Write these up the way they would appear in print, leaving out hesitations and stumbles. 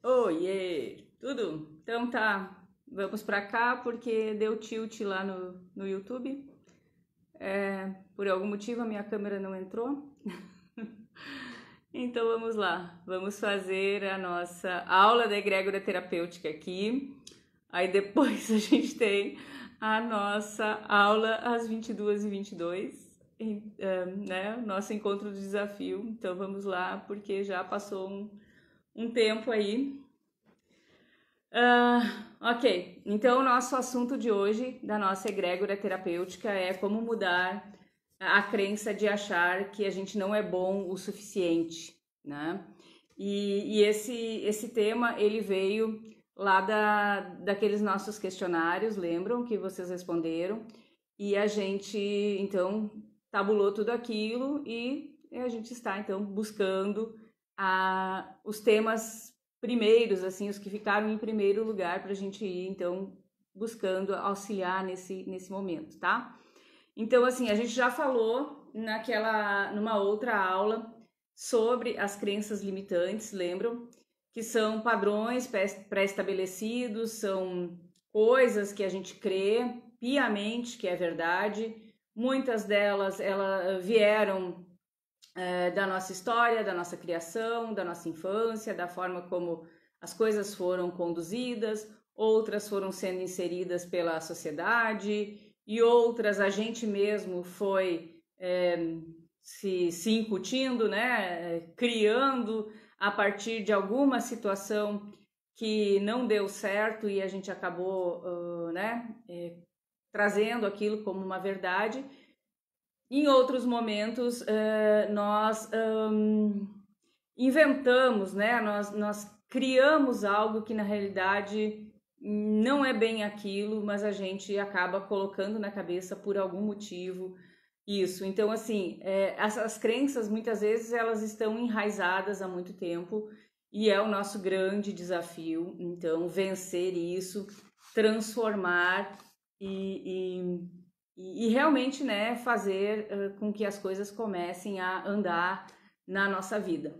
Oiê, tudo? Então tá, vamos pra cá porque deu tilt lá no YouTube. Por algum motivo a minha câmera não entrou. Então vamos lá, vamos fazer a nossa aula da egrégora terapêutica aqui. Aí depois a gente tem a nossa aula às 22h22, né? Nosso encontro do desafio. Então vamos lá, porque já passou um tempo aí. Ok, então o nosso assunto de hoje, da nossa egrégora terapêutica, é como mudar a crença de achar que a gente não é bom o suficiente, né? E esse tema, ele veio lá daqueles nossos questionários, lembram que vocês responderam? E a gente, então, tabulou tudo aquilo e a gente está, então, buscando os temas primeiros, assim, os que ficaram em primeiro lugar para a gente ir, então, buscando auxiliar nesse momento, tá? Então, assim, a gente já falou numa outra aula sobre as crenças limitantes, lembram? Que são padrões pré-estabelecidos, são coisas que a gente crê piamente que é verdade. Muitas delas elas vieram da nossa história, da nossa criação, da nossa infância, da forma como as coisas foram conduzidas, outras foram sendo inseridas pela sociedade e outras a gente mesmo foi se incutindo, né, criando a partir de alguma situação que não deu certo e a gente acabou, né, trazendo aquilo como uma verdade. Em outros momentos, nós inventamos, né? Nós criamos algo que na realidade não é bem aquilo, mas a gente acaba colocando na cabeça por algum motivo isso. Então, assim, essas crenças muitas vezes elas estão enraizadas há muito tempo e é o nosso grande desafio. Então, vencer isso, transformar e realmente, né, fazer com que as coisas comecem a andar na nossa vida.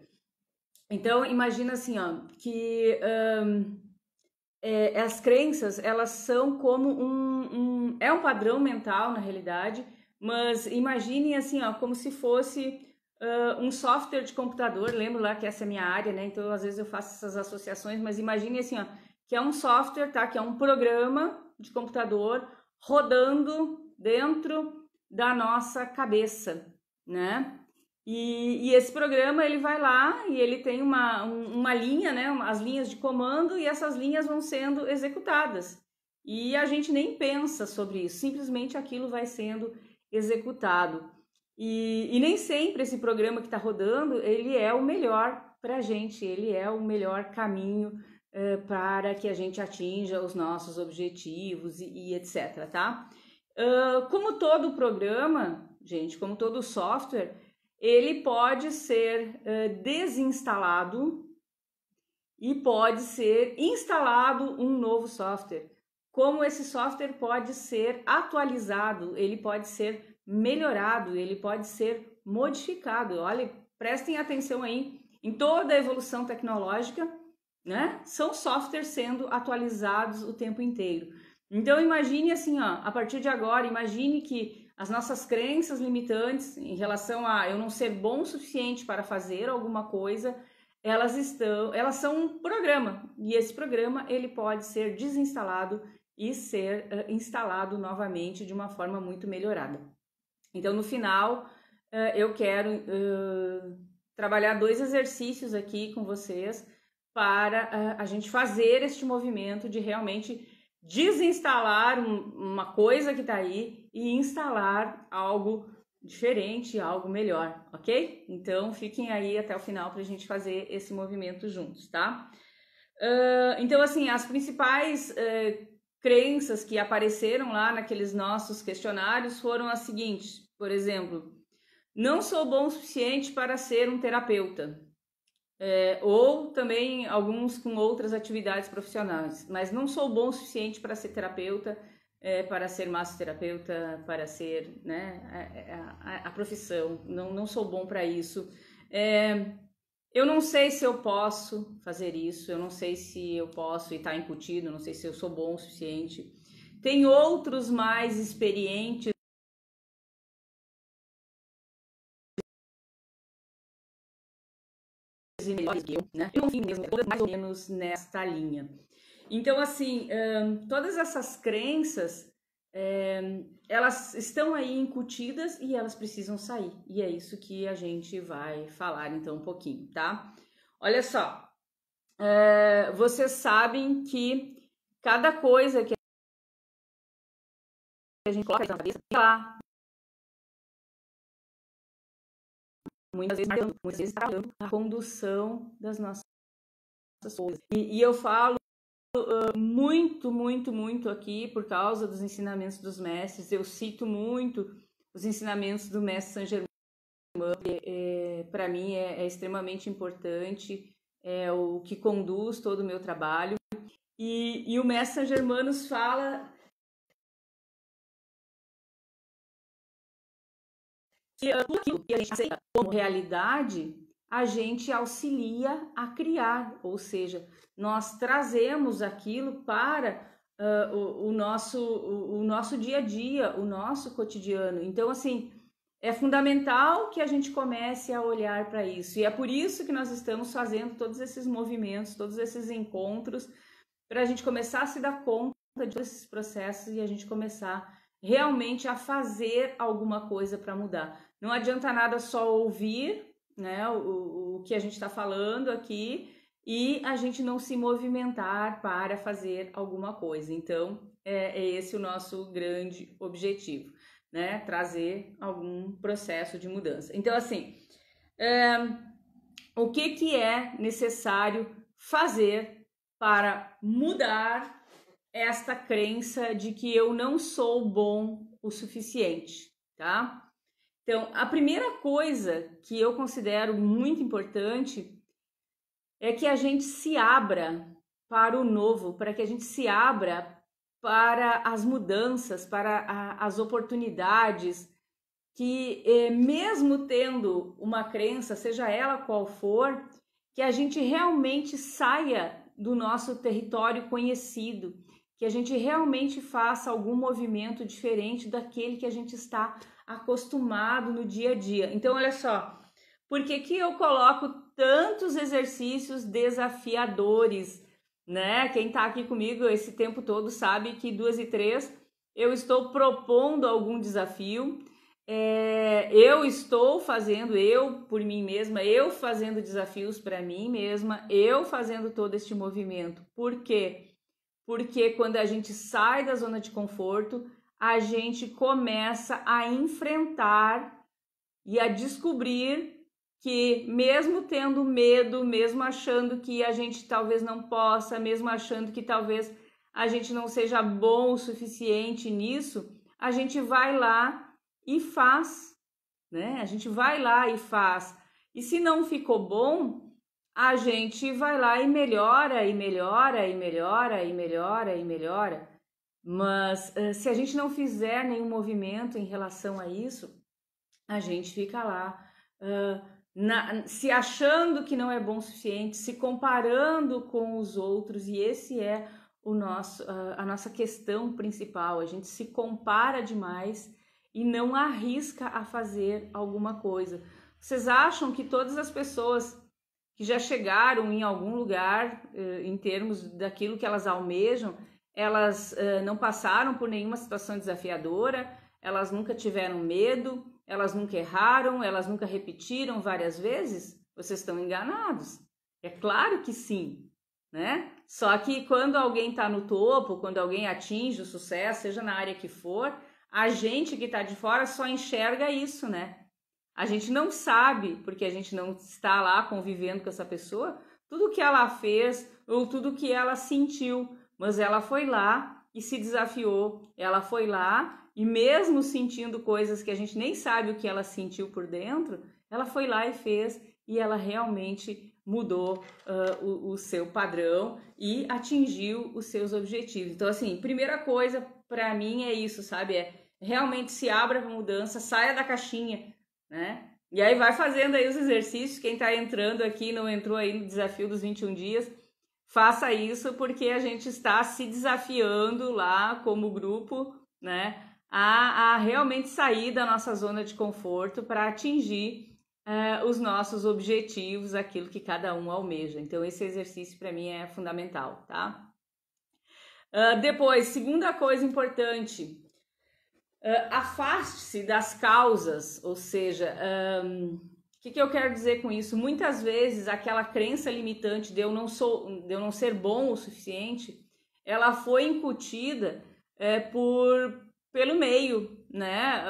Então, imagina assim, ó, que as crenças, elas são como é um padrão mental, na realidade, mas imaginem assim, ó, como se fosse um software de computador. Lembro lá que essa é a minha área, né? Então, às vezes eu faço essas associações, mas imagine assim, ó, que é um software, tá? Que é um programa de computador rodando dentro da nossa cabeça, né? E esse programa ele vai lá e ele tem uma linha, né? As linhas de comando e essas linhas vão sendo executadas. E a gente nem pensa sobre isso, simplesmente aquilo vai sendo executado. E nem sempre esse programa que está rodando ele é o melhor para a gente, ele é o melhor caminho para que a gente atinja os nossos objetivos e etc, tá? Como todo programa, gente, como todo software, ele pode ser desinstalado e pode ser instalado um novo software. Como esse software pode ser atualizado, ele pode ser melhorado, ele pode ser modificado. Olha, prestem atenção aí em toda a evolução tecnológica, né? São softwares sendo atualizados o tempo inteiro. Então imagine assim, ó, a partir de agora, imagine que as nossas crenças limitantes em relação a eu não ser bom o suficiente para fazer alguma coisa, elas são um programa e esse programa ele pode ser desinstalado e ser instalado novamente de uma forma muito melhorada. Então no final eu quero trabalhar 2 exercícios aqui com vocês para a gente fazer este movimento de realmente desinstalar uma coisa que está aí e instalar algo diferente, algo melhor, ok? Então fiquem aí até o final para a gente fazer esse movimento juntos, tá? Então, assim, as principais crenças que apareceram lá naqueles nossos questionários foram as seguintes, por exemplo, não sou bom o suficiente para ser um terapeuta. Ou também alguns com outras atividades profissionais, mas não sou bom o suficiente para ser terapeuta, para ser massoterapeuta, para ser, né, a profissão, não sou bom para isso. Eu não sei se eu posso fazer isso, eu não sei se eu posso e tá incutido, não sei se eu sou bom o suficiente. Tem outros mais experientes, e melhores que eu, né? Eu confio mesmo, mais ou menos nesta linha. Então, assim, todas essas crenças, elas estão aí incutidas e elas precisam sair. E é isso que a gente vai falar, então, um pouquinho, tá? Olha só, vocês sabem que cada coisa que a gente coloca na cabeça, lá, muitas vezes trabalhando a condução das nossas coisas. E eu falo muito aqui por causa dos ensinamentos dos mestres. Eu cito muito os ensinamentos do mestre Saint Germain. Para mim é extremamente importante, é o que conduz todo o meu trabalho. E o mestre Saint Germain nos fala que tudo aquilo que a gente aceita como realidade, a gente auxilia a criar, ou seja, nós trazemos aquilo para o nosso dia a dia, o nosso cotidiano. Então, assim, é fundamental que a gente comece a olhar para isso. E é por isso que nós estamos fazendo todos esses movimentos, todos esses encontros, para a gente começar a se dar conta de todos esses processos e a gente começar realmente a fazer alguma coisa para mudar. Não adianta nada só ouvir, né, o que a gente está falando aqui e a gente não se movimentar para fazer alguma coisa. Então, é esse o nosso grande objetivo, né? Trazer algum processo de mudança. Então, assim, o que é necessário fazer para mudar esta crença de que eu não sou bom o suficiente, tá? Então, a primeira coisa que eu considero muito importante é que a gente se abra para o novo, para que a gente se abra para as mudanças, para as oportunidades, que mesmo tendo uma crença, seja ela qual for, que a gente realmente saia do nosso território conhecido, que a gente realmente faça algum movimento diferente daquele que a gente está acostumado no dia a dia. Então, olha só, por que eu coloco tantos exercícios desafiadores, né? Quem tá aqui comigo esse tempo todo sabe que 2 e 3 eu estou propondo algum desafio. Eu estou fazendo, eu por mim mesma, eu fazendo desafios para mim mesma, eu fazendo todo este movimento. Por quê? Porque quando a gente sai da zona de conforto, a gente começa a enfrentar e a descobrir que mesmo tendo medo, mesmo achando que a gente talvez não possa, mesmo achando que talvez a gente não seja bom o suficiente nisso, a gente vai lá e faz, né? A gente vai lá e faz. E se não ficou bom, a gente vai lá e melhora, e melhora, e melhora, e melhora, e melhora. Mas se a gente não fizer nenhum movimento em relação a isso, a gente fica lá se achando que não é bom o suficiente, se comparando com os outros, e esse é a nossa questão principal. A gente se compara demais e não arrisca a fazer alguma coisa. Vocês acham que todas as pessoas que já chegaram em algum lugar, em termos daquilo que elas almejam, elas não passaram por nenhuma situação desafiadora, elas nunca tiveram medo, elas nunca erraram, elas nunca repetiram várias vezes? Vocês estão enganados. É claro que sim, né? Só que quando alguém está no topo, quando alguém atinge o sucesso, seja na área que for, a gente que está de fora só enxerga isso, né? A gente não sabe, porque a gente não está lá convivendo com essa pessoa, tudo que ela fez ou tudo que ela sentiu, mas ela foi lá e se desafiou, ela foi lá e mesmo sentindo coisas que a gente nem sabe o que ela sentiu por dentro, ela foi lá e fez e ela realmente mudou o seu padrão e atingiu os seus objetivos. Então, assim, primeira coisa para mim é isso, sabe? É realmente se abra para mudança, saia da caixinha, né? E aí vai fazendo aí os exercícios, quem tá entrando aqui, não entrou aí no desafio dos 21 dias, faça isso porque a gente está se desafiando lá como grupo, né, a realmente sair da nossa zona de conforto para atingir os nossos objetivos, aquilo que cada um almeja. Então esse exercício para mim é fundamental, tá? Depois, segunda coisa importante, afaste-se das causas, ou seja, o que eu quero dizer com isso? Muitas vezes aquela crença limitante de eu não ser bom o suficiente, ela foi incutida pelo meio, né?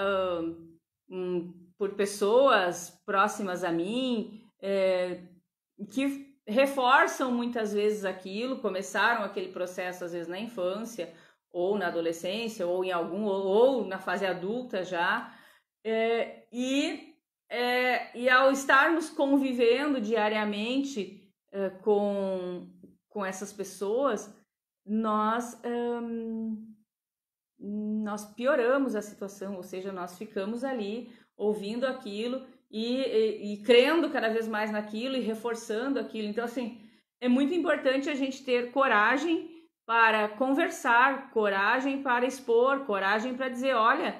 Por pessoas próximas a mim, que reforçam muitas vezes aquilo, começaram aquele processo às vezes na infância, ou na adolescência, ou ou na fase adulta já, e ao estarmos convivendo diariamente com essas pessoas, nós pioramos a situação, ou seja, nós ficamos ali ouvindo aquilo e crendo cada vez mais naquilo e reforçando aquilo. Então, assim, é muito importante a gente ter coragem para conversar, coragem para expor, coragem para dizer, olha,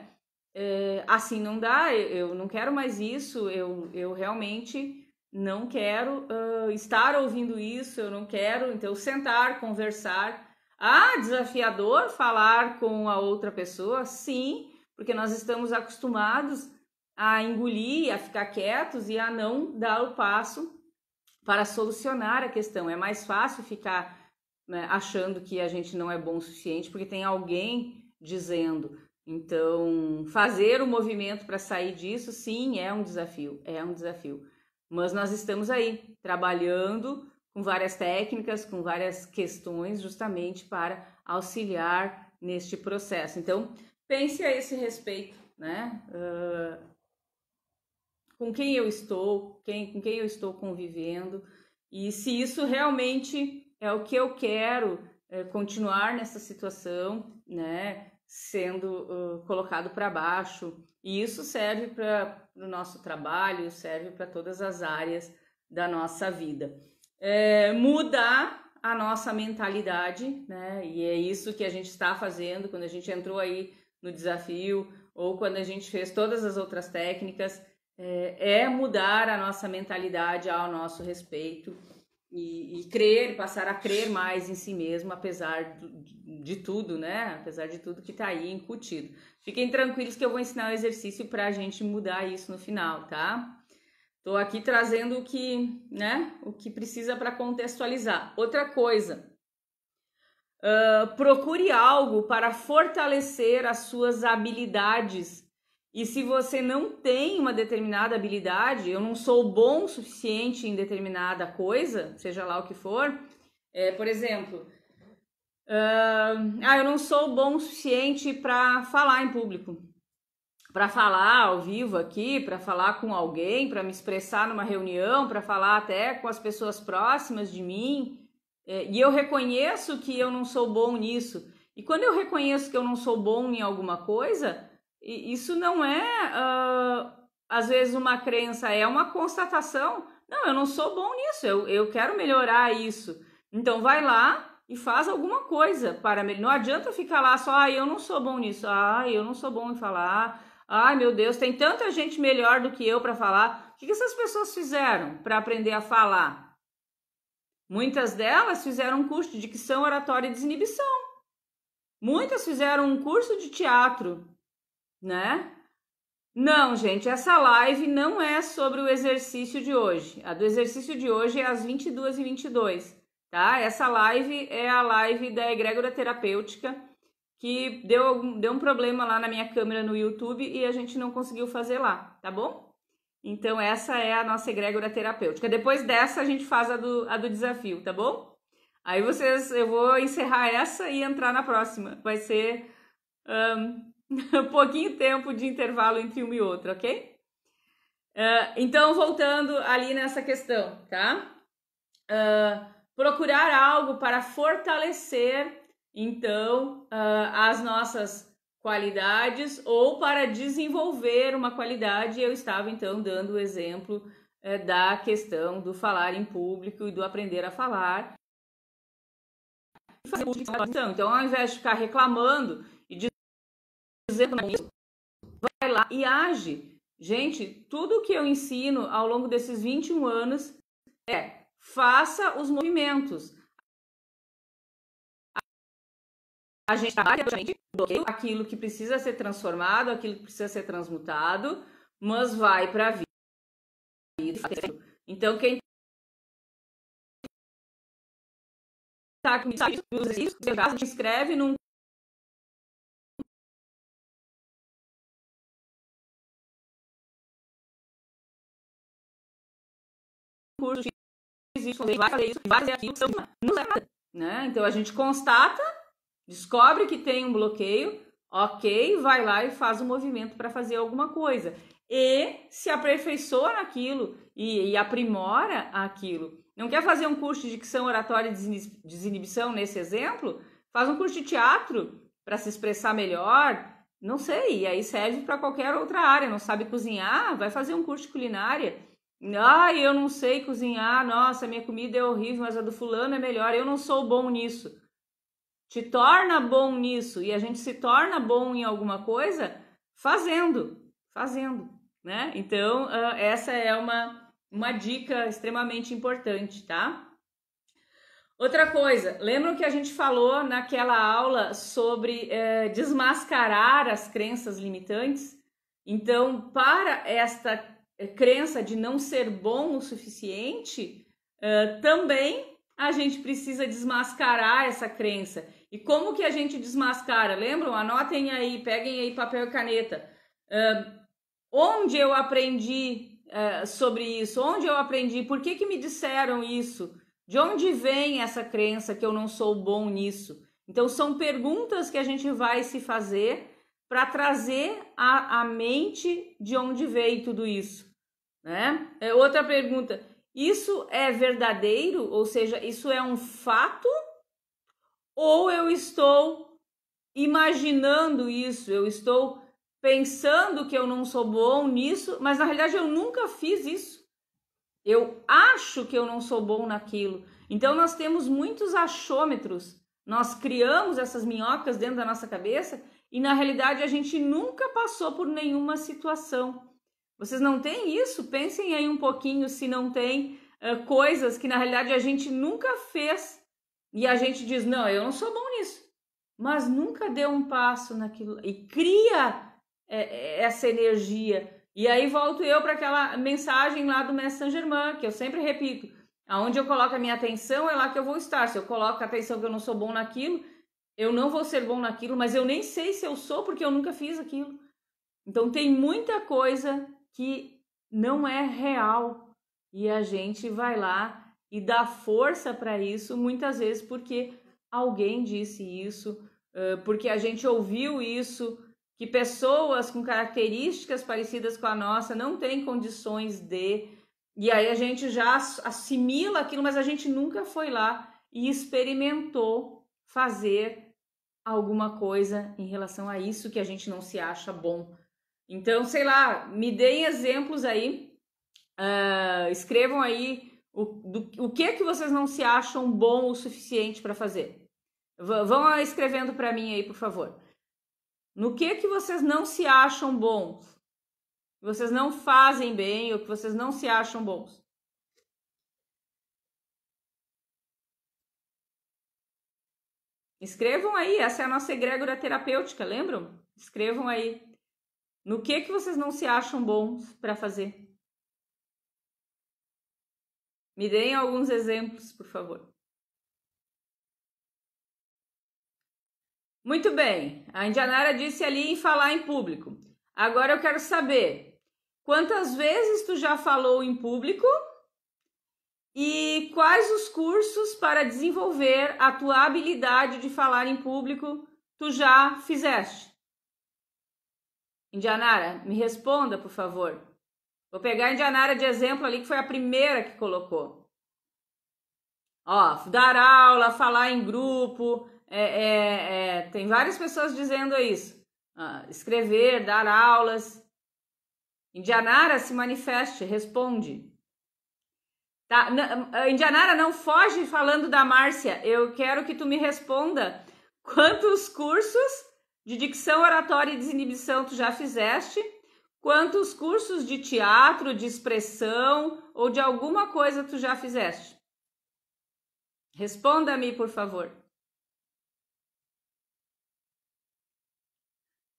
assim não dá, eu não quero mais isso, eu realmente não quero estar ouvindo isso, eu não quero, então sentar, conversar. Desafiador falar com a outra pessoa? Sim, porque nós estamos acostumados a engolir, a ficar quietos e a não dar o passo para solucionar a questão. É mais fácil ficar, né, achando que a gente não é bom o suficiente porque tem alguém dizendo. Então, fazer o movimento para sair disso, sim, é um desafio, Mas nós estamos aí, trabalhando com várias técnicas, com várias questões, justamente para auxiliar neste processo. Então, pense a esse respeito, né? Com quem eu estou, com quem eu estou convivendo, e se isso realmente é o que eu quero, continuar nessa situação, né? Sendo colocado para baixo. E isso serve para o nosso trabalho, serve para todas as áreas da nossa vida. Mudar a nossa mentalidade, né? E é isso que a gente está fazendo quando a gente entrou aí no desafio ou quando a gente fez todas as outras técnicas, mudar a nossa mentalidade ao nosso respeito e passar a crer mais em si mesmo, apesar de tudo, né? Apesar de tudo que está aí incutido. Fiquem tranquilos que eu vou ensinar um exercício para a gente mudar isso no final, tá? Estou aqui trazendo o que precisa para contextualizar. Outra coisa, procure algo para fortalecer as suas habilidades. E se você não tem uma determinada habilidade, eu não sou bom o suficiente em determinada coisa, seja lá o que for, por exemplo, eu não sou bom o suficiente para falar em público, para falar ao vivo aqui, para falar com alguém, para me expressar numa reunião, para falar até com as pessoas próximas de mim, e eu reconheço que eu não sou bom nisso. E quando eu reconheço que eu não sou bom em alguma coisa, isso não é, às vezes, uma crença, é uma constatação. Não, eu não sou bom nisso, eu quero melhorar isso. Então vai lá e faz alguma coisa para melhorar. Não adianta ficar lá só, eu não sou bom nisso, eu não sou bom em falar, meu Deus, tem tanta gente melhor do que eu para falar. O que essas pessoas fizeram para aprender a falar? Muitas delas fizeram um curso de dicção, oratória e desinibição. Muitas fizeram um curso de teatro, né? Não, gente, essa live não é sobre o exercício de hoje. A do exercício de hoje é às 22h22, tá? Essa live é a live da egrégora terapêutica, que deu um problema lá na minha câmera no YouTube e a gente não conseguiu fazer lá, tá bom? Então essa é a nossa egrégora terapêutica. Depois dessa a gente faz a do desafio, tá bom? Aí eu vou encerrar essa e entrar na próxima. Vai ser um pouquinho tempo de intervalo entre uma e outra, ok? Então, voltando ali nessa questão, tá? Procurar algo para fortalecer, então, as nossas qualidades ou para desenvolver uma qualidade. Eu estava então dando o exemplo da questão do falar em público e do aprender a falar. Então, ao invés de ficar reclamando e dizendo isso, vai lá e age. Gente, tudo que eu ensino ao longo desses 21 anos é: faça os movimentos. A gente trabalha aquilo que precisa ser transformado, aquilo que precisa ser transmutado, mas vai para a vida. Então, quem está comigo, se inscreve num curso, vai fazer isso, vai fazer aquilo, não é nada, né? Então, a gente constata, descobre que tem um bloqueio, ok, vai lá e faz o movimento para fazer alguma coisa. E se aperfeiçoa naquilo e aprimora aquilo. Não quer fazer um curso de dicção, oratória e desinibição nesse exemplo? Faz um curso de teatro para se expressar melhor, não sei, e aí serve para qualquer outra área. Não sabe cozinhar? Vai fazer um curso de culinária. Ah, eu não sei cozinhar, nossa, minha comida é horrível, mas a do fulano é melhor, eu não sou bom nisso. Te torna bom nisso, e a gente se torna bom em alguma coisa fazendo, né? Então, essa é uma dica extremamente importante, tá? Outra coisa, lembram que a gente falou naquela aula sobre desmascarar as crenças limitantes? Então, para esta crença de não ser bom o suficiente, também a gente precisa desmascarar essa crença. E como que a gente desmascara? Lembram? Anotem aí, peguem aí papel e caneta. Onde eu aprendi sobre isso? Onde eu aprendi? Por que me disseram isso? De onde vem essa crença que eu não sou bom nisso? Então, são perguntas que a gente vai se fazer para trazer à mente de onde veio tudo isso, né? Outra pergunta, isso é verdadeiro? Ou seja, isso é um fato? Ou eu estou imaginando isso? Eu estou pensando que eu não sou bom nisso, mas na realidade eu nunca fiz isso. Eu acho que eu não sou bom naquilo. Então nós temos muitos achômetros. Nós criamos essas minhocas dentro da nossa cabeça e na realidade a gente nunca passou por nenhuma situação. Vocês não têm isso? Pensem aí um pouquinho se não tem coisas que na realidade a gente nunca fez e a gente diz, não, eu não sou bom nisso. Mas nunca deu um passo naquilo e cria essa energia. E aí volto eu para aquela mensagem lá do Mestre Saint-Germain, que eu sempre repito, aonde eu coloco a minha atenção é lá que eu vou estar. Se eu coloco a atenção que eu não sou bom naquilo, eu não vou ser bom naquilo, mas eu nem sei se eu sou porque eu nunca fiz aquilo. Então tem muita coisa que não é real e a gente vai lá e dá força para isso, muitas vezes porque alguém disse isso, porque a gente ouviu isso, que pessoas com características parecidas com a nossa não têm condições de... E aí a gente já assimila aquilo, mas a gente nunca foi lá e experimentou fazer alguma coisa em relação a isso que a gente não se acha bom. Então, sei lá, me deem exemplos aí, escrevam aí o que vocês não se acham bom o suficiente para fazer. Vão escrevendo para mim aí, por favor. No que vocês não se acham bons? Que vocês não fazem bem ou que vocês não se acham bons? Escrevam aí, essa é a nossa egrégora terapêutica, lembram? Escrevam aí. No que vocês não se acham bons para fazer? Me deem alguns exemplos, por favor. Muito bem, a Indianara disse ali em falar em público. Agora eu quero saber, quantas vezes tu já falou em público e quais os cursos para desenvolver a tua habilidade de falar em público tu já fizeste? Indianara, me responda, por favor. Vou pegar a Indianara de exemplo ali, que foi a primeira que colocou. Ó, dar aula, falar em grupo, tem várias pessoas dizendo isso. escrever, dar aulas. Indianara, se manifeste, responde. Tá? Indianara, não foge falando da Márcia. Eu quero que tu me responda quantos cursos de dicção, oratória e desinibição tu já fizeste, quantos cursos de teatro, de expressão ou de alguma coisa tu já fizeste. Responda-me, por favor.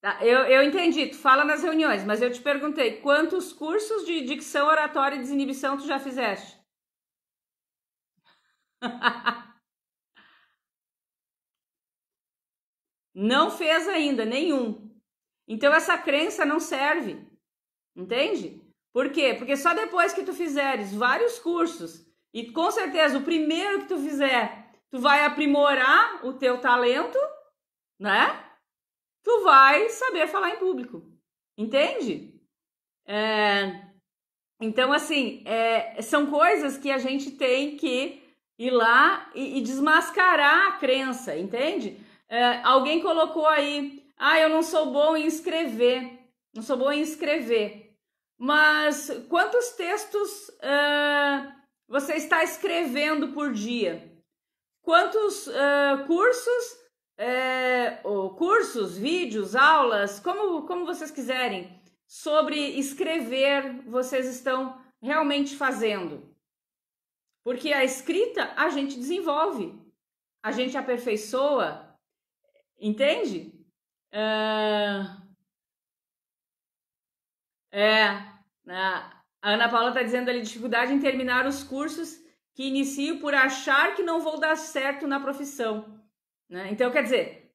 Tá, eu entendi, tu fala nas reuniões, mas eu te perguntei, quantos cursos de dicção, oratória e desinibição tu já fizeste? Não fez ainda, nenhum. Então essa crença não serve, entende? Por quê? Porque só depois que tu fizeres vários cursos, e com certeza o primeiro que tu fizer, tu vai aprimorar o teu talento, né? Tu vai saber falar em público, entende? Então, assim, são coisas que a gente tem que ir lá e desmascarar a crença, entende? Alguém colocou aí, eu não sou bom em escrever, não sou bom em escrever. Mas quantos textos você está escrevendo por dia? Quantos cursos, vídeos, aulas, como vocês quiserem, sobre escrever vocês estão realmente fazendo? Porque a escrita a gente desenvolve, a gente aperfeiçoa, entende? A Ana Paula está dizendo ali, dificuldade em terminar os cursos que inicio por achar que não vou dar certo na profissão, né? Então, quer dizer,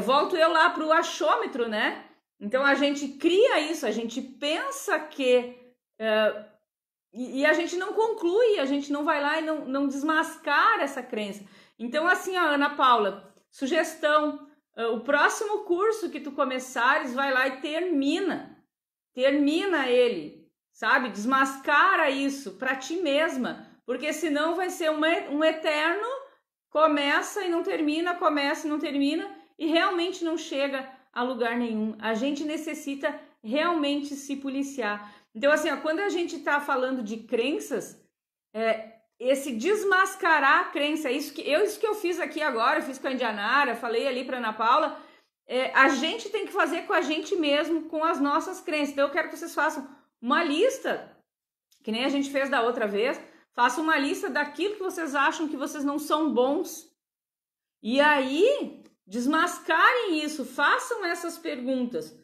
volto eu lá para o achômetro, né? Então, a gente cria isso, a gente pensa que... e a gente não conclui, a gente não vai lá e não desmascara essa crença. Então, assim, Ana Paula, sugestão, o próximo curso que tu começares, vai lá e termina ele, sabe? Desmascara isso para ti mesma, porque senão vai ser um eterno, começa e não termina, começa e não termina, e realmente não chega a lugar nenhum. A gente necessita realmente se policiar. Então, assim, quando a gente está falando de crenças, esse desmascarar a crença, isso que eu fiz aqui agora, eu fiz com a Indianara, falei ali para Ana Paula, a gente tem que fazer com a gente mesmo, com as nossas crenças. Então, eu quero que vocês façam uma lista, que nem a gente fez da outra vez, façam uma lista daquilo que vocês acham que vocês não são bons. E aí, desmascarem isso, façam essas perguntas.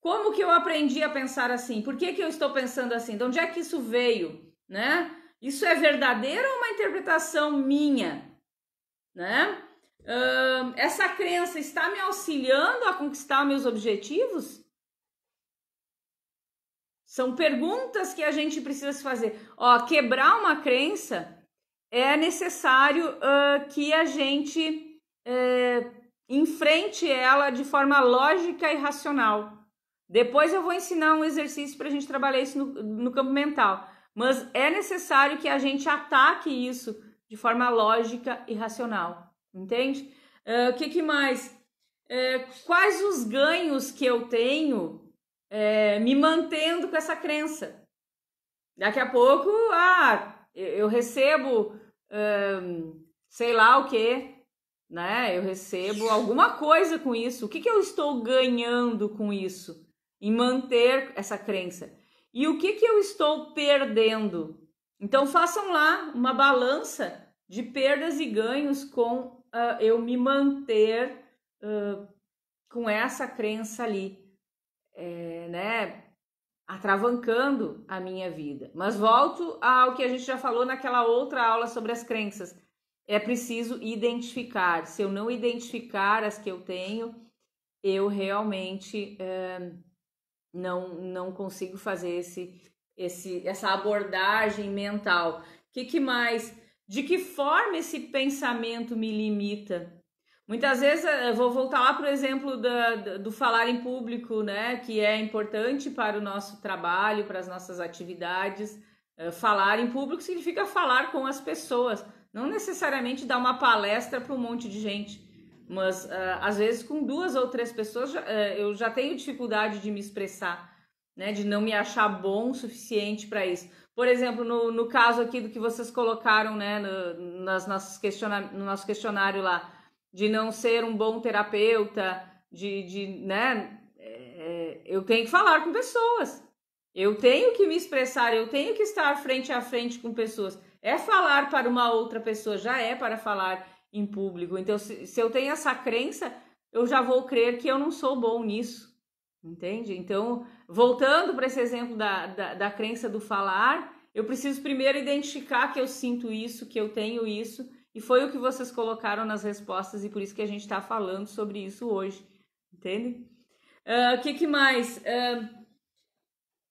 Como que eu aprendi a pensar assim? Por que eu estou pensando assim? De onde é que isso veio, né? Isso é verdadeiro ou uma interpretação minha, né? Essa crença está me auxiliando a conquistar meus objetivos? São perguntas que a gente precisa se fazer. Quebrar uma crença é necessário que a gente enfrente ela de forma lógica e racional. Depois eu vou ensinar um exercício para a gente trabalhar isso no campo mental. Mas é necessário que a gente ataque isso de forma lógica e racional. Entende? O que mais? Quais os ganhos que eu tenho me mantendo com essa crença? Daqui a pouco, eu recebo sei lá o que, né? Eu recebo alguma coisa com isso. O que eu estou ganhando com isso? Em manter essa crença. E o que eu estou perdendo? Então, façam lá uma balança de perdas e ganhos com eu me manter com essa crença ali, né? Atravancando a minha vida. Mas volto ao que a gente já falou naquela outra aula sobre as crenças. É preciso identificar. Se eu não identificar as que eu tenho, eu realmente não consigo fazer essa abordagem mental. Que mais? De que forma esse pensamento me limita? Muitas vezes, eu vou voltar lá para o exemplo do falar em público, né? Que é importante para o nosso trabalho, para as nossas atividades. Falar em público significa falar com as pessoas, não necessariamente dar uma palestra para um monte de gente. mas às vezes com 2 ou 3 pessoas eu já tenho dificuldade de me expressar, né? De não me achar bom o suficiente para isso. Por exemplo, no caso aqui do que vocês colocaram, né, no nosso questionário lá, de não ser um bom terapeuta, né, eu tenho que falar com pessoas, eu tenho que me expressar, eu tenho que estar frente a frente com pessoas. É falar para uma outra pessoa, já é para falar em público. Então, se eu tenho essa crença, eu já vou crer que eu não sou bom nisso. Entende? Então, voltando para esse exemplo da crença do falar, eu preciso primeiro identificar que eu sinto isso, que eu tenho isso, e foi o que vocês colocaram nas respostas, e por isso que a gente está falando sobre isso hoje. Entende? O que mais?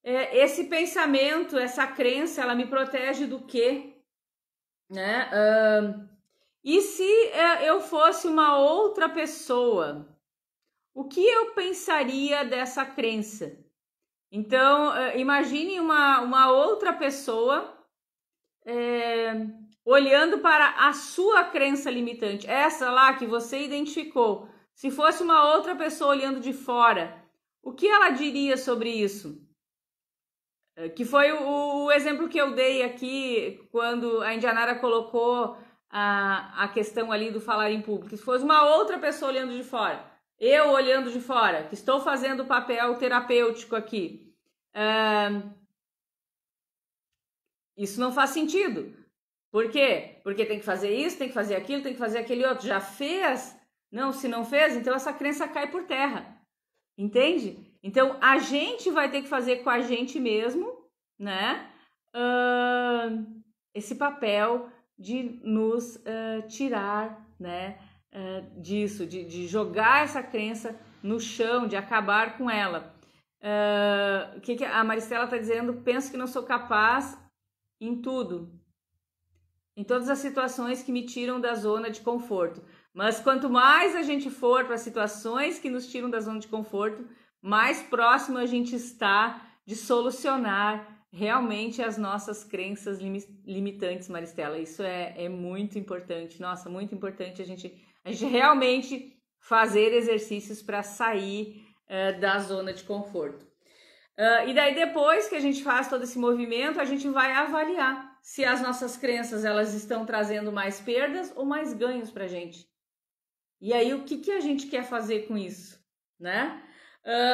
Esse pensamento, essa crença, ela me protege do quê? Né? E se eu fosse uma outra pessoa? O que eu pensaria dessa crença? Então, imagine uma outra pessoa olhando para a sua crença limitante, essa lá que você identificou. Se fosse uma outra pessoa olhando de fora, o que ela diria sobre isso? Que foi o exemplo que eu dei aqui quando a Indianara colocou a questão ali do falar em público. Se fosse uma outra pessoa olhando de fora, eu olhando de fora, que estou fazendo o papel terapêutico aqui, isso não faz sentido. Por quê? Porque tem que fazer isso, tem que fazer aquilo, tem que fazer aquele outro. Já fez? Não, se não fez, então essa crença cai por terra. Entende? Então, a gente vai ter que fazer com a gente mesmo, né? Esse papel de nos tirar, né? Disso, de jogar essa crença no chão, de acabar com ela. O que a Maristela está dizendo? Penso que não sou capaz em tudo, em todas as situações que me tiram da zona de conforto. Mas quanto mais a gente for para situações que nos tiram da zona de conforto, mais próximo a gente está de solucionar realmente as nossas crenças limitantes, Maristela. Isso é muito importante. Nossa, muito importante a gente realmente fazer exercícios para sair da zona de conforto. E daí depois que a gente faz todo esse movimento, a gente vai avaliar se as nossas crenças elas estão trazendo mais perdas ou mais ganhos para a gente. E aí o que a gente quer fazer com isso, né?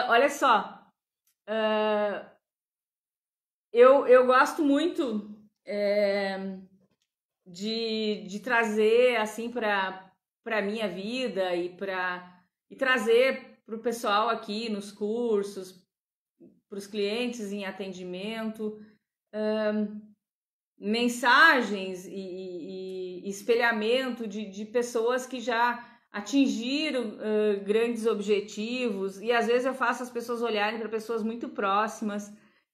Olha só, eu gosto muito de trazer assim para a minha vida e trazer para o pessoal aqui nos cursos, para os clientes em atendimento, mensagens e espelhamento de pessoas que já atingiram grandes objetivos, e às vezes eu faço as pessoas olharem para pessoas muito próximas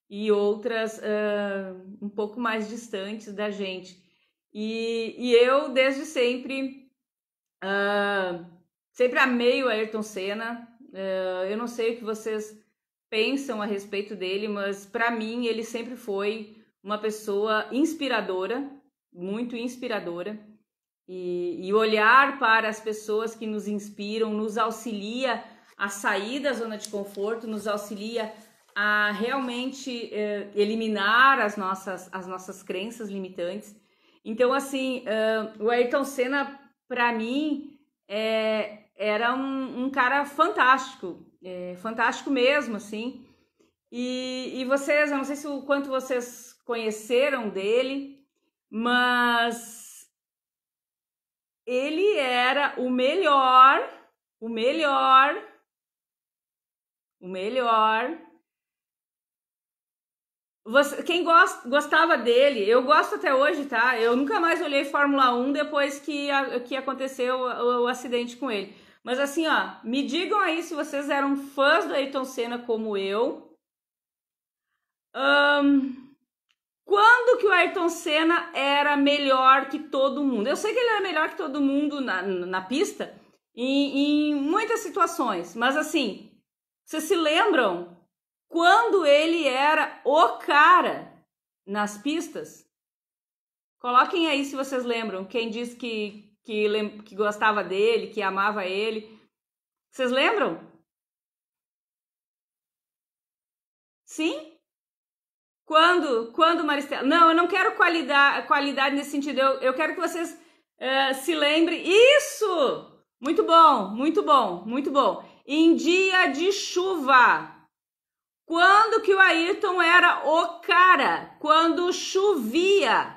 e outras um pouco mais distantes da gente. E eu, desde sempre, sempre amei o Ayrton Senna. Eu não sei o que vocês pensam a respeito dele, mas para mim ele sempre foi uma pessoa inspiradora, muito inspiradora. E olhar para as pessoas que nos inspiram nos auxilia a sair da zona de conforto, nos auxilia a realmente eliminar as nossas crenças limitantes. Então, assim, o Ayrton Senna, para mim, era um cara fantástico, fantástico mesmo, assim. E vocês, eu não sei o quanto vocês conheceram dele, mas ele era o melhor. Quem gostava dele, eu gosto até hoje, tá? Eu nunca mais olhei Fórmula 1 depois que aconteceu o acidente com ele. Mas assim, ó, me digam aí se vocês eram fãs do Ayrton Senna como eu. Quando que o Ayrton Senna era melhor que todo mundo? Eu sei que ele era melhor que todo mundo na pista, em muitas situações, mas assim, vocês se lembram quando ele era o cara nas pistas? Coloquem aí se vocês lembram, quem diz que que gostava dele, que amava ele. Vocês lembram? Sim? Quando, Maristela? Não, eu não quero qualidade nesse sentido. Eu quero que vocês se lembrem. Isso! Muito bom, muito bom, muito bom. Em dia de chuva. Quando que o Ayrton era o cara? Quando chovia.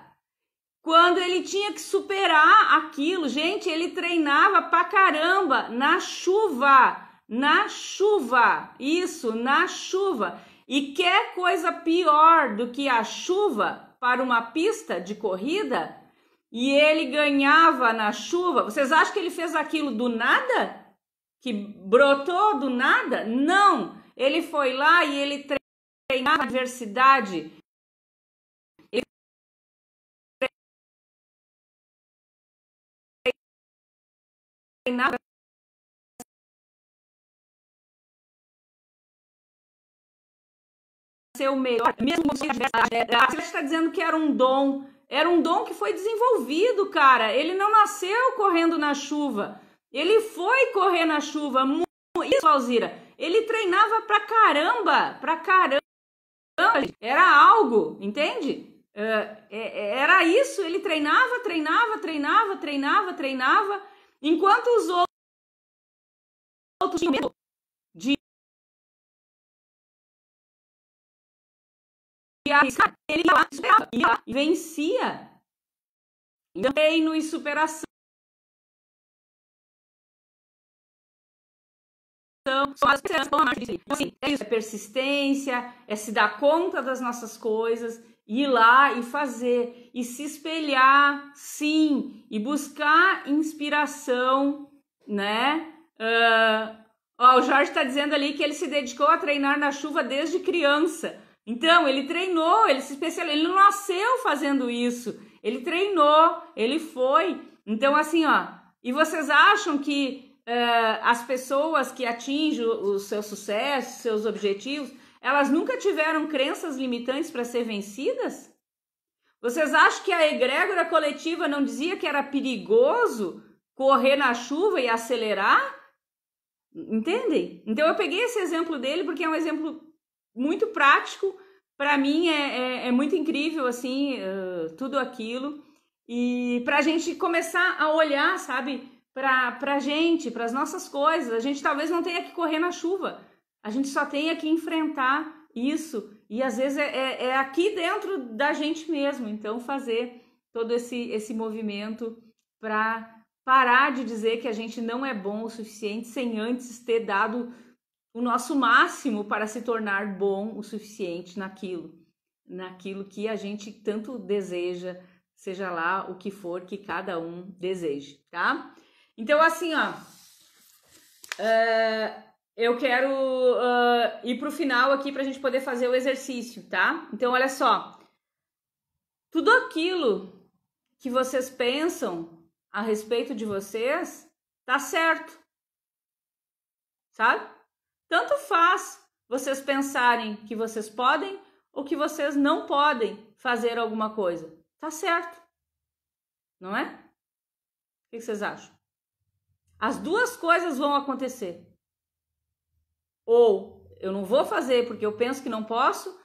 Quando ele tinha que superar aquilo. Gente, ele treinava pra caramba na chuva. Na chuva. Isso, na chuva. E quer coisa pior do que a chuva para uma pista de corrida? E ele ganhava na chuva. Vocês acham que ele fez aquilo do nada? Que brotou do nada? Não! Ele foi lá e ele treinava a adversidade. Ele treinava ser o melhor, mesmo sem adversidade. Você está dizendo que era um dom que foi desenvolvido, cara. Ele não nasceu correndo na chuva. Ele foi correr na chuva. Isso, Alzira. Ele treinava pra caramba. Era algo, entende? Era isso. Ele treinava. Enquanto os outros tinham medo de arriscar, ele ia lá, superava, ia lá e vencia. Então, treino e superação. Assim, é isso, é persistência, é se dar conta das nossas coisas, ir lá e fazer, e se espelhar, sim, e buscar inspiração, né? O Jorge está dizendo ali que ele se dedicou a treinar na chuva desde criança. Então, ele treinou, ele se especializou, ele não nasceu fazendo isso, ele treinou, ele foi. Então, assim, e vocês acham que as pessoas que atingem o seu sucesso, seus objetivos, elas nunca tiveram crenças limitantes para ser vencidas? Vocês acham que a egrégora coletiva não dizia que era perigoso correr na chuva e acelerar? Entendem? Então eu peguei esse exemplo dele porque é um exemplo muito prático. Para mim é muito incrível, assim, tudo aquilo. E para a gente começar a olhar, sabe, pra gente, para as nossas coisas. A gente talvez não tenha que correr na chuva. A gente só tenha que enfrentar isso. E às vezes é aqui dentro da gente mesmo. Então fazer todo esse movimento para parar de dizer que a gente não é bom o suficiente sem antes ter dado o nosso máximo para se tornar bom o suficiente naquilo que a gente tanto deseja, seja lá o que for que cada um deseje, tá? Então, assim, eu quero ir para o final aqui para a gente poder fazer o exercício, tá? Então, olha só, tudo aquilo que vocês pensam a respeito de vocês tá certo, sabe? Tanto faz vocês pensarem que vocês podem ou que vocês não podem fazer alguma coisa. Tá certo, não é? O que vocês acham? As duas coisas vão acontecer. Ou eu não vou fazer porque eu penso que não posso,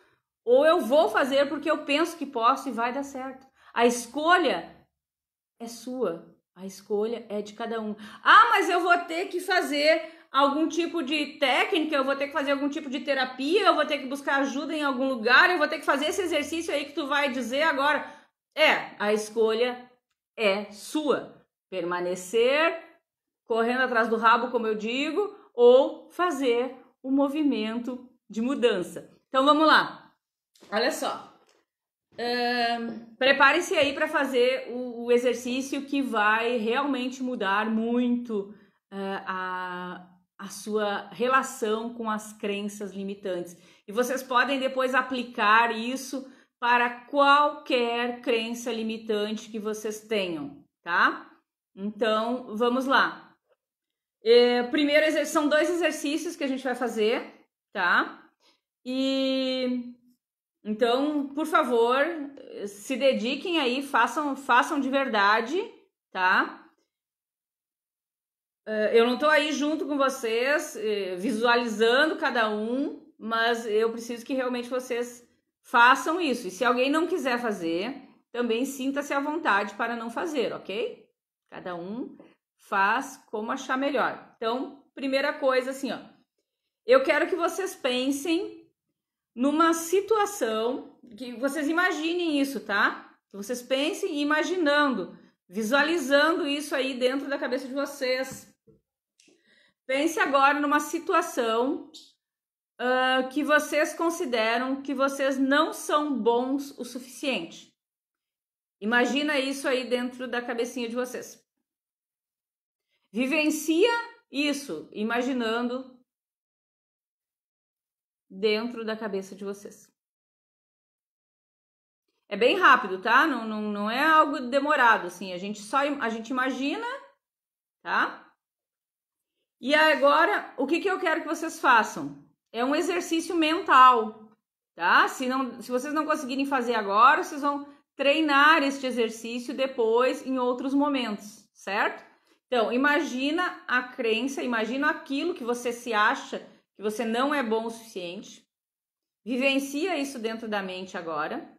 ou eu vou fazer porque eu penso que posso e vai dar certo. A escolha é sua. A escolha é de cada um. Ah, mas eu vou ter que fazer algum tipo de técnica, eu vou ter que fazer algum tipo de terapia, eu vou ter que buscar ajuda em algum lugar, eu vou ter que fazer esse exercício aí que tu vai dizer agora. A escolha é sua. Permanecer correndo atrás do rabo, como eu digo, ou fazer o movimento de mudança. Então vamos lá. Olha só. Prepare-se aí para fazer o exercício que vai realmente mudar muito a sua relação com as crenças limitantes. E vocês podem depois aplicar isso para qualquer crença limitante que vocês tenham, tá? Então, vamos lá. Primeiro, são 2 exercícios que a gente vai fazer, tá? Então, por favor, se dediquem aí, façam de verdade, tá? Eu não estou aí junto com vocês, visualizando cada um, mas eu preciso que realmente vocês façam isso. E se alguém não quiser fazer, também sinta-se à vontade para não fazer, ok? Cada um faz como achar melhor. Então, primeira coisa assim, ó. Eu quero que vocês pensem numa situação, que vocês imaginem isso, tá? Que vocês pensem imaginando, visualizando isso aí dentro da cabeça de vocês. Pense agora numa situação que vocês consideram que vocês não são bons o suficiente. Imagina isso aí dentro da cabecinha de vocês. Vivencia isso, imaginando dentro da cabeça de vocês. É bem rápido, tá? Não é algo demorado, assim. A gente imagina, tá? E agora, o que eu quero que vocês façam? É um exercício mental, tá? Se vocês não conseguirem fazer agora, vocês vão treinar este exercício depois em outros momentos, certo? Então, imagina a crença, imagina aquilo que você se acha que você não é bom o suficiente. Vivencia isso dentro da mente agora.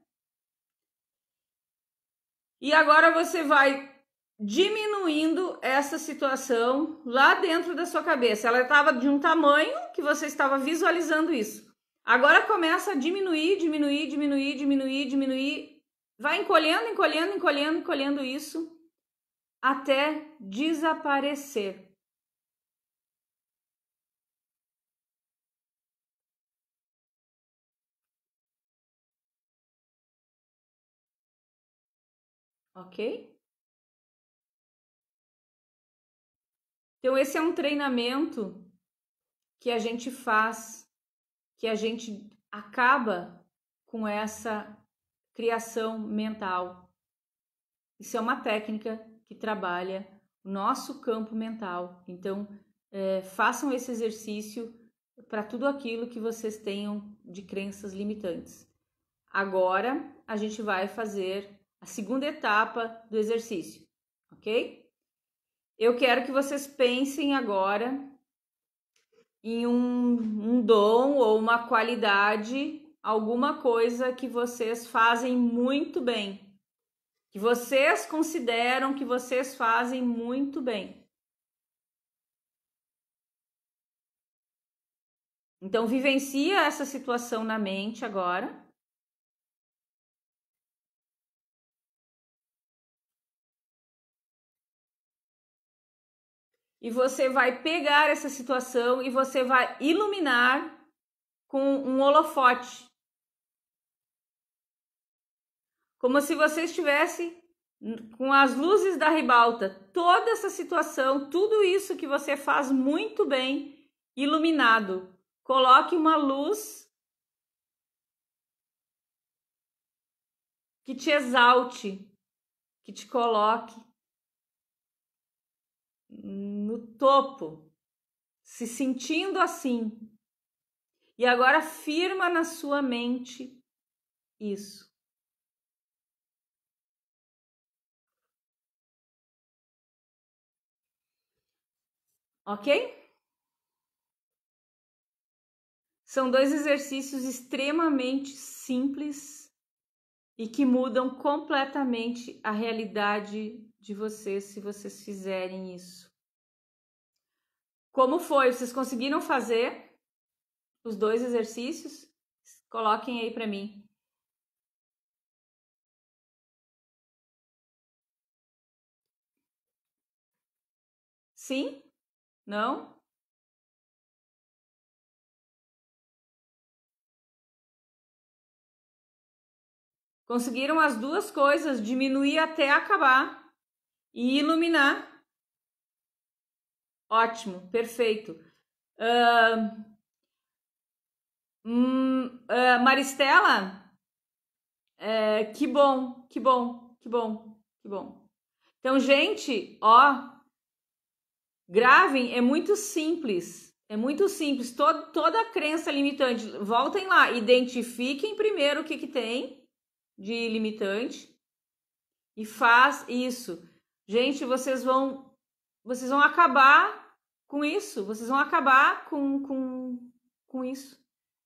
E agora você vai diminuindo essa situação lá dentro da sua cabeça. Ela estava de um tamanho que você estava visualizando isso. Agora começa a diminuir, diminuir, diminuir, diminuir, diminuir. Vai encolhendo, encolhendo, encolhendo, encolhendo isso até desaparecer. Ok? Então, esse é um treinamento que a gente faz, que a gente acaba com essa criação mental. Isso é uma técnica que trabalha o nosso campo mental. Então, façam esse exercício para tudo aquilo que vocês tenham de crenças limitantes. Agora, a gente vai fazer a segunda etapa do exercício, ok? Eu quero que vocês pensem agora em um dom ou uma qualidade, alguma coisa que vocês fazem muito bem, que vocês consideram que vocês fazem muito bem. Então, vivencia essa situação na mente agora. E você vai pegar essa situação e você vai iluminar com um holofote. Como se você estivesse com as luzes da ribalta. Toda essa situação, tudo isso que você faz muito bem, iluminado. Coloque uma luz que te exalte, que te coloque no topo, se sentindo assim. E agora firma na sua mente isso. Ok? São dois exercícios extremamente simples e que mudam completamente a realidade de vocês se vocês fizerem isso. Como foi? Vocês conseguiram fazer os dois exercícios? Coloquem aí para mim. Sim? Não? Conseguiram as duas coisas, diminuir até acabar e iluminar. Ótimo, perfeito. Maristela, que bom, que bom, que bom, que bom. Então, gente, ó, gravem, é muito simples. É muito simples. Toda a crença limitante, voltem lá, identifiquem primeiro o que tem de limitante e faz isso. Gente, vocês vão vocês vão acabar com isso, vocês vão acabar com isso.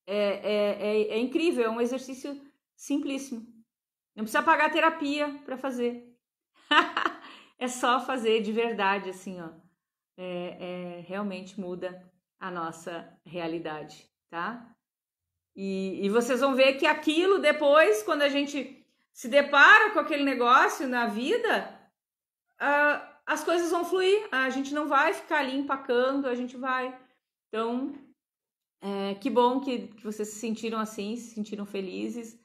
É incrível, é um exercício simplíssimo. Não precisa pagar terapia para fazer. É só fazer de verdade, assim, ó. Realmente muda a nossa realidade, tá? E vocês vão ver que aquilo depois, quando a gente se depara com aquele negócio na vida, as coisas vão fluir, a gente não vai ficar ali empacando, a gente vai. Então, que bom que vocês se sentiram assim, se sentiram felizes,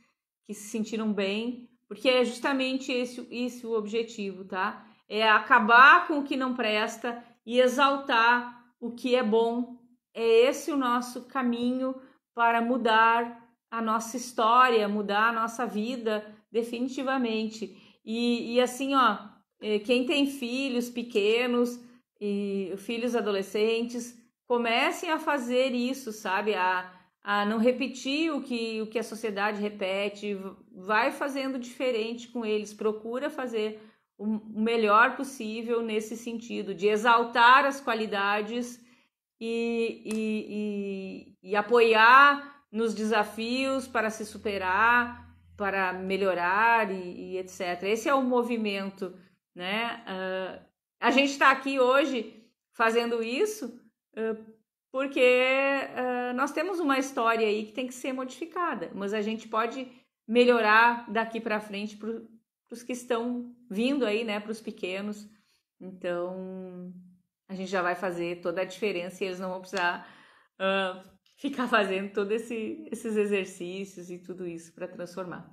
que se sentiram bem, porque é justamente esse o objetivo, tá? É acabar com o que não presta e exaltar o que é bom. É esse o nosso caminho para mudar a nossa história, mudar a nossa vida definitivamente. E assim, ó, quem tem filhos pequenos e filhos adolescentes, comecem a fazer isso, sabe? A não repetir o que a sociedade repete, vai fazendo diferente com eles, procura fazer o melhor possível nesse sentido, de exaltar as qualidades e apoiar nos desafios para se superar, para melhorar e etc. Esse é o movimento, né? A gente está aqui hoje fazendo isso porque nós temos uma história aí que tem que ser modificada, mas a gente pode melhorar daqui para frente para os que estão vindo aí, né? Para os pequenos. Então a gente já vai fazer toda a diferença e eles não vão precisar ficar fazendo todos esses exercícios e tudo isso para transformar.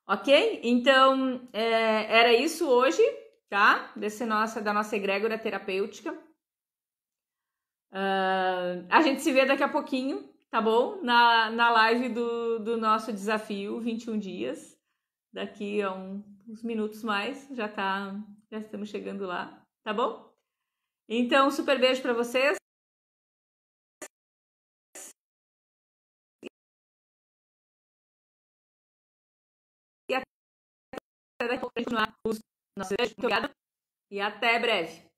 Ok? Então, era isso hoje, tá? Da nossa egrégora terapêutica. A gente se vê daqui a pouquinho, tá bom? Na live do nosso desafio, 21 dias. Daqui a uns minutos mais, já estamos chegando lá, tá bom? Então, super beijo para vocês. E até daqui a pouco continuar os nossos beijos. Muito obrigada e até breve.